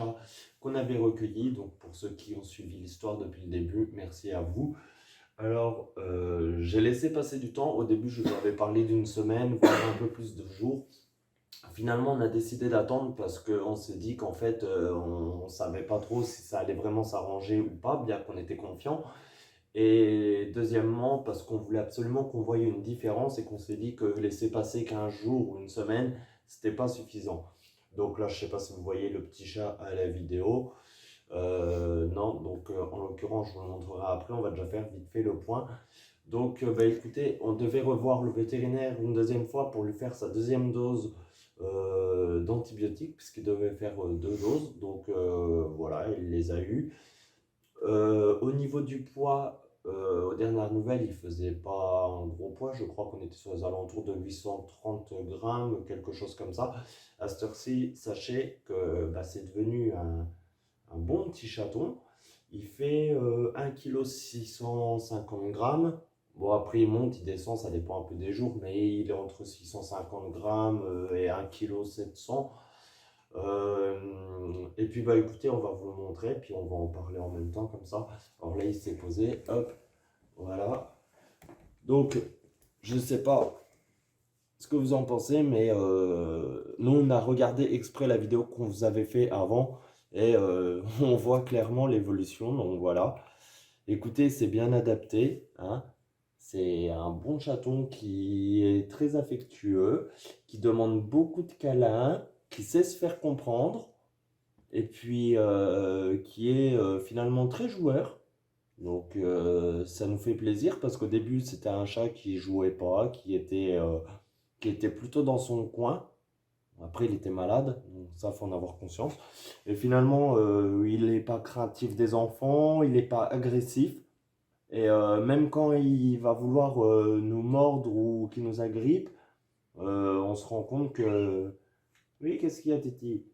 chats qu'on avait recueillis. Donc pour ceux qui ont suivi l'histoire depuis le début, merci à vous. Alors, j'ai laissé passer du temps. Au début, je vous avais parlé d'une semaine, voire un peu plus de jours. Finalement, on a décidé d'attendre parce qu'on s'est dit qu'en fait, on ne savait pas trop si ça allait vraiment s'arranger ou pas, bien qu'on était confiant. Et deuxièmement, parce qu'on voulait absolument qu'on voie une différence et qu'on s'est dit que laisser passer 15 jours ou une semaine, c'était pas suffisant. Donc là, je sais pas si vous voyez le petit chat à la vidéo. Non, donc en l'occurrence, je vous le montrerai après. On va déjà faire vite fait le point. Donc, bah, écoutez, on devait revoir le vétérinaire une deuxième fois pour lui faire sa deuxième dose d'antibiotiques, puisqu'il devait faire deux doses. Donc, voilà, il les a eues. Au niveau du poids, aux dernières nouvelles, il faisait pas un gros poids. Je crois qu'on était sur les alentours de 830 grammes, quelque chose comme ça. À cette heure-ci, sachez que bah, c'est devenu un bon petit chaton. Il fait 1,650 kg. Bon, après, il monte, il descend, ça dépend un peu des jours, mais il est entre 650 grammes et 1,7 kg. Et puis, bah écoutez, on va vous le montrer, puis on va en parler en même temps, comme ça. Alors là, il s'est posé, hop, voilà. Donc, je sais pas ce que vous en pensez, mais nous, on a regardé exprès la vidéo qu'on vous avait fait avant, et on voit clairement l'évolution, donc voilà. Écoutez, c'est bien adapté, hein. C'est un bon chaton qui est très affectueux, qui demande beaucoup de câlins, qui sait se faire comprendre, et puis qui est finalement très joueur. Donc ça nous fait plaisir parce qu'au début c'était un chat qui jouait pas, qui était plutôt dans son coin. Après il était malade, donc ça faut en avoir conscience. Et finalement il n'est pas craintif des enfants, il n'est pas agressif. Et même quand il va vouloir nous mordre ou qu'il nous agrippe, on se rend compte que... Oui, qu'est-ce qu'il y a, Titi?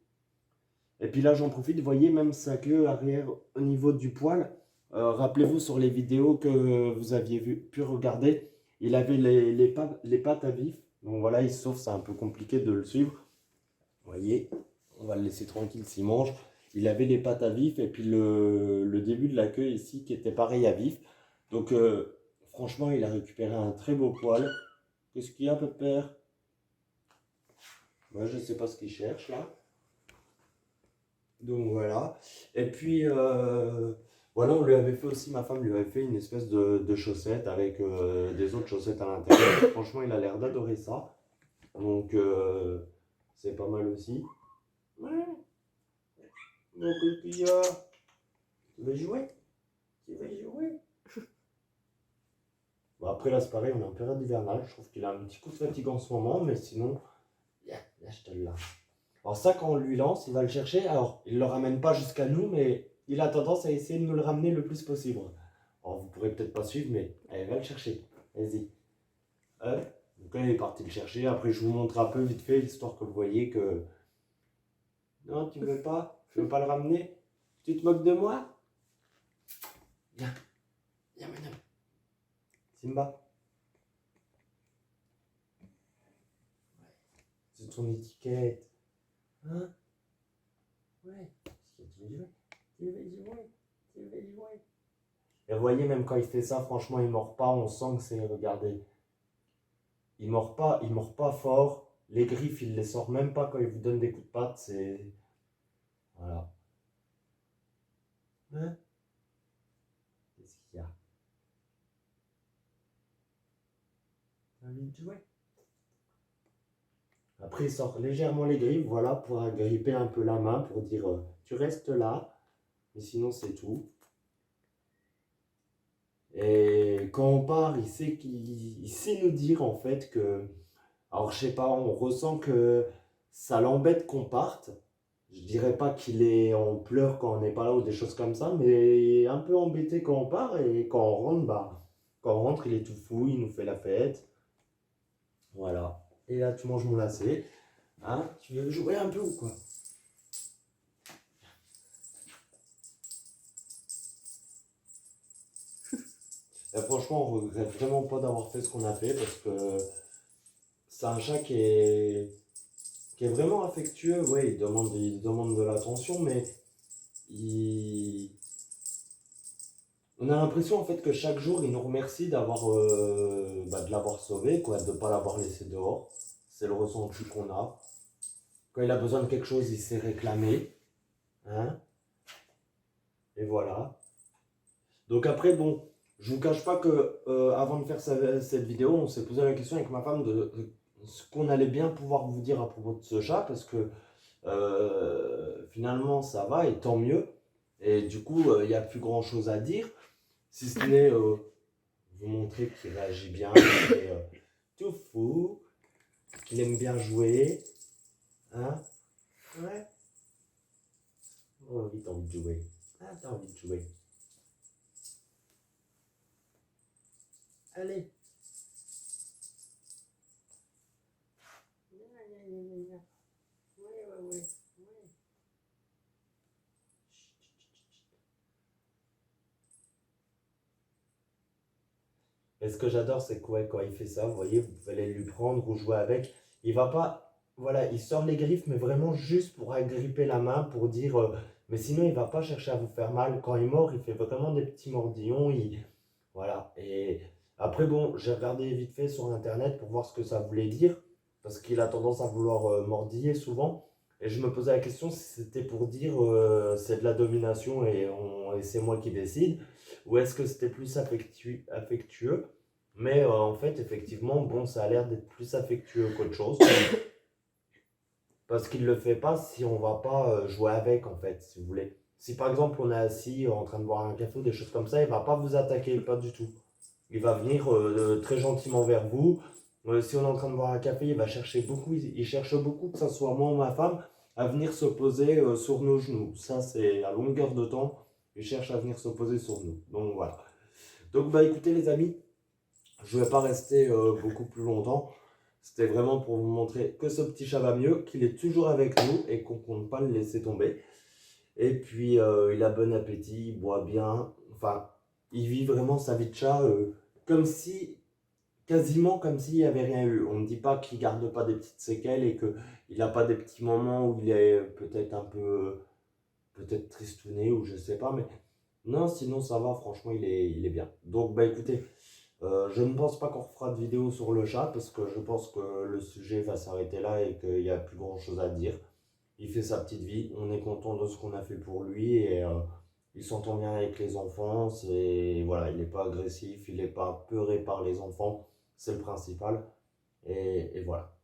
Et puis là, j'en profite, vous voyez même sa queue arrière au niveau du poil. Rappelez-vous sur les vidéos que vous aviez pu regarder, il avait les pattes à vif. Donc voilà, il se sauve, c'est un peu compliqué de le suivre. Vous voyez, on va le laisser tranquille s'il mange. Il avait les pattes à vif et puis le début de la queue ici qui était pareil à vif. Donc franchement, il a récupéré un très beau poil. Qu'est-ce qu'il y a, pépère? Moi, je ne sais pas ce qu'il cherche là. Donc voilà. Et puis voilà, on lui avait fait aussi, ma femme lui avait fait une espèce de chaussette avec des autres chaussettes à l'intérieur. Franchement, il a l'air d'adorer ça. Donc c'est pas mal aussi. Ouais. Donc qu'est-ce qu'il y a? Tu veux jouer? Tu veux jouer? Bon, après là, c'est pareil, on est en période hivernale. Je trouve qu'il a un petit coup de fatigue en ce moment, mais sinon, là, je te le lâche. Alors ça, quand on lui lance, il va le chercher. Alors, il ne le ramène pas jusqu'à nous, mais il a tendance à essayer de nous le ramener le plus possible. Alors, vous pourrez peut-être pas suivre, mais allez, va le chercher. Vas-y. Hop. Donc là, il est parti le chercher. Après, je vous montre un peu vite fait, histoire que vous voyez que... Non, tu ne veux pas? Je ne veux pas le ramener? Tu te moques de moi? Viens. Viens, madame. Simba. C'est ton étiquette. Hein? Ouais. Tu veux jouer? Tu veux jouer? Tu veux jouer? Et vous voyez, même quand il fait ça, franchement, il mord pas. On sent que c'est, regardez, il mord pas fort. Les griffes, il les sort même pas quand il vous donne des coups de patte. C'est, voilà. Hein? Qu'est-ce qu'il y a? T'as envie de jouer? Après, il sort légèrement les griffes, voilà, pour agripper un peu la main, pour dire tu restes là. Mais sinon, c'est tout. Et quand on part, il sait nous dire en fait que, alors je sais pas, on ressent que ça l'embête qu'on parte. Je dirais pas qu'il est en pleurs quand on n'est pas là ou des choses comme ça, mais un peu embêté quand on part et quand on rentre, bah, quand on rentre, il est tout fou, il nous fait la fête. Voilà. Et là, tu manges mon lacet. Hein? Tu veux jouer un peu ou quoi? Et franchement, on regrette vraiment pas d'avoir fait ce qu'on a fait parce que c'est un chat qui est vraiment affectueux. Ouais, il demande de l'attention, mais il... on a l'impression en fait que chaque jour, il nous remercie de l'avoir sauvé, quoi, de ne pas l'avoir laissé dehors. C'est le ressenti qu'on a. Quand il a besoin de quelque chose, il sait réclamer. Hein? Et voilà. Donc après, bon, je vous cache pas que avant de faire cette vidéo, on s'est posé la question avec ma femme de ce qu'on allait bien pouvoir vous dire à propos de ce chat, parce que finalement ça va et tant mieux. Et du coup, il n'y a plus grand chose à dire, si ce n'est vous montrer qu'il réagit bien, qu'il est tout fou, qu'il aime bien jouer. Hein? Ouais. Oh oui, t'as envie de jouer. Ah, t'as envie de jouer. Allez. Ouais. Et ce que j'adore, c'est que ouais, quand il fait ça, vous voyez, vous pouvez aller lui prendre ou jouer avec. Il va pas, voilà, il sort les griffes, mais vraiment juste pour agripper la main, pour dire. Mais sinon, il va pas chercher à vous faire mal. Quand il mord, il fait vraiment des petits mordillons. Voilà. Et après, bon, j'ai regardé vite fait sur Internet pour voir ce que ça voulait dire, parce qu'il a tendance à vouloir mordiller souvent. Et je me posais la question si c'était pour dire c'est de la domination et c'est moi qui décide, ou est-ce que c'était plus affectueux. Mais en fait, effectivement, bon, ça a l'air d'être plus affectueux qu'autre chose. Parce qu'il ne le fait pas si on va pas jouer avec, en fait, si vous voulez. Si par exemple on est assis en train de boire un café ou des choses comme ça, il va pas vous attaquer, pas du tout. Il va venir très gentiment vers vous. Si on est en train de boire un café, il va chercher beaucoup, il cherche beaucoup, que ce soit moi ou ma femme, à venir se poser sur nos genoux. Ça, c'est à longueur de temps. Il cherche à venir se poser sur nous. Donc voilà. Donc bah écoutez les amis, je ne vais pas rester beaucoup plus longtemps. C'était vraiment pour vous montrer que ce petit chat va mieux, qu'il est toujours avec nous et qu'on ne compte pas le laisser tomber. Et puis il a bon appétit, il boit bien. Enfin, il vit vraiment sa vie de chat comme si, quasiment comme s'il n'y avait rien eu. On ne dit pas qu'il ne garde pas des petites séquelles et qu'il n'a pas des petits moments où il est peut-être un peu, peut-être tristouné ou je sais pas. Mais non, sinon ça va, franchement, il est bien. Donc bah écoutez. Je ne pense pas qu'on refera de vidéo sur le chat parce que je pense que le sujet va s'arrêter là et qu'il n'y a plus grand chose à dire. Il fait sa petite vie, on est content de ce qu'on a fait pour lui et il s'entend bien avec les enfants. Voilà, il n'est pas agressif, il n'est pas peuré par les enfants, c'est le principal. Et voilà.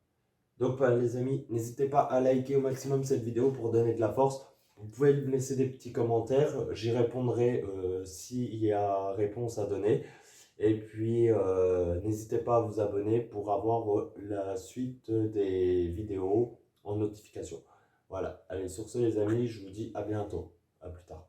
Donc bah, les amis, n'hésitez pas à liker au maximum cette vidéo pour donner de la force. Vous pouvez me laisser des petits commentaires, j'y répondrai s'il y a réponse à donner. Et puis, n'hésitez pas à vous abonner pour avoir la suite des vidéos en notification. Voilà, allez, sur ce les amis, je vous dis à bientôt. À plus tard.